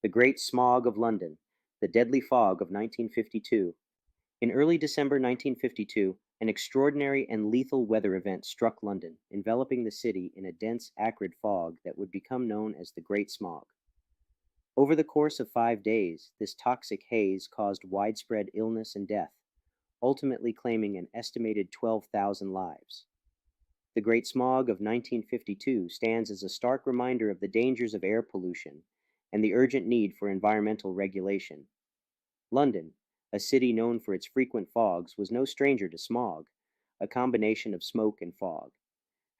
The Great Smog of London, the deadly fog of 1952. In early December 1952, an extraordinary and lethal weather event struck London, enveloping the city in a dense, acrid fog that would become known as the Great Smog. Over the course of 5 days, this toxic haze caused widespread illness and death, ultimately claiming an estimated 12,000 lives. The Great Smog of 1952 stands as a stark reminder of the dangers of air pollution and the urgent need for environmental regulation. London, a city known for its frequent fogs, was no stranger to smog, a combination of smoke and fog.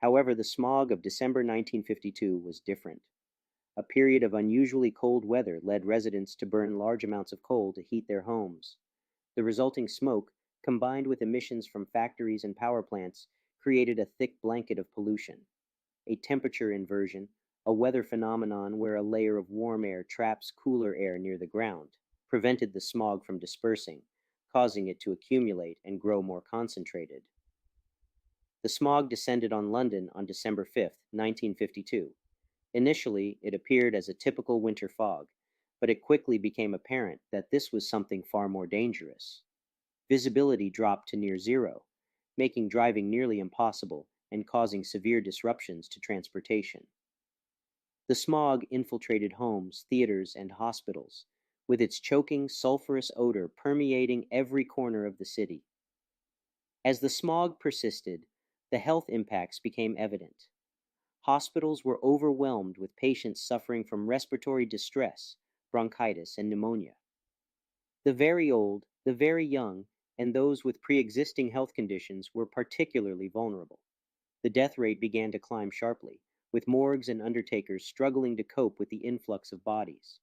However, the smog of December 1952 was different. A period of unusually cold weather led residents to burn large amounts of coal to heat their homes. The resulting smoke, combined with emissions from factories and power plants, created a thick blanket of pollution. A temperature inversion, a weather phenomenon where a layer of warm air traps cooler air near the ground, prevented the smog from dispersing, causing it to accumulate and grow more concentrated. The smog descended on London on December 5, 1952. Initially, it appeared as a typical winter fog, but it quickly became apparent that this was something far more dangerous. Visibility dropped to near zero, making driving nearly impossible and causing severe disruptions to transportation. The smog infiltrated homes, theaters, and hospitals, with its choking, sulfurous odor permeating every corner of the city. As the smog persisted, the health impacts became evident. Hospitals were overwhelmed with patients suffering from respiratory distress, bronchitis, and pneumonia. The very old, the very young, and those with pre existing health conditions were particularly vulnerable. The death rate began to climb sharply, with morgues and undertakers struggling to cope with the influx of bodies.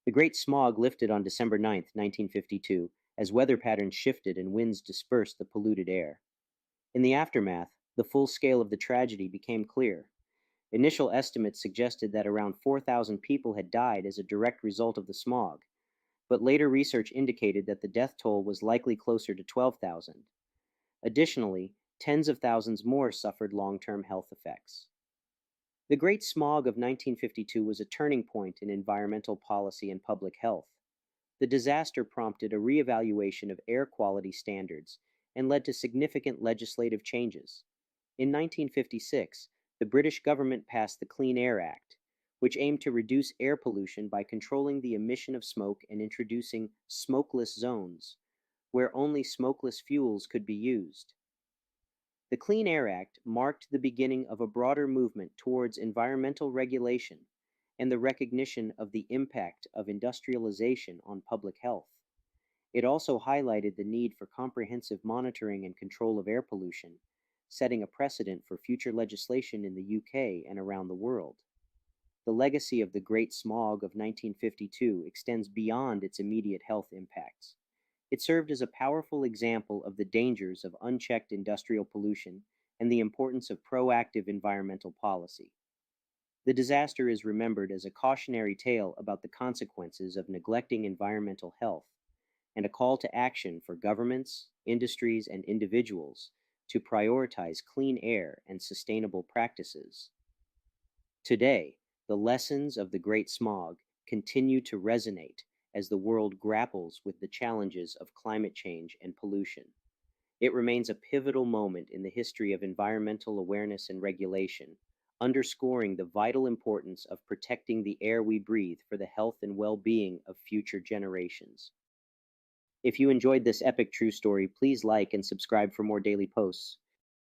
The Great Smog lifted on December 9, 1952, as weather patterns shifted and winds dispersed the polluted air. In the aftermath, the full scale of the tragedy became clear. Initial estimates suggested that around 4,000 people had died as a direct result of the smog, but later research indicated that the death toll was likely closer to 12,000. Additionally, tens of thousands more suffered long-term health effects. The Great Smog of 1952 was a turning point in environmental policy and public health. The disaster prompted a reevaluation of air quality standards and led to significant legislative changes. In 1956, the British government passed the Clean Air Act, which aimed to reduce air pollution by controlling the emission of smoke and introducing smokeless zones, where only smokeless fuels could be used. The Clean Air Act marked the beginning of a broader movement towards environmental regulation and the recognition of the impact of industrialization on public health. It also highlighted the need for comprehensive monitoring and control of air pollution, setting a precedent for future legislation in the UK and around the world. The legacy of the Great Smog of 1952 extends beyond its immediate health impacts. It served as a powerful example of the dangers of unchecked industrial pollution and the importance of proactive environmental policy. The disaster is remembered as a cautionary tale about the consequences of neglecting environmental health and a call to action for governments, industries, and individuals to prioritize clean air and sustainable practices. Today, the lessons of the Great Smog continue to resonate as the world grapples with the challenges of climate change and pollution. It remains a pivotal moment in the history of environmental awareness and regulation, underscoring the vital importance of protecting the air we breathe for the health and well being of future generations. If you enjoyed this epic true story, please like and subscribe for more daily posts.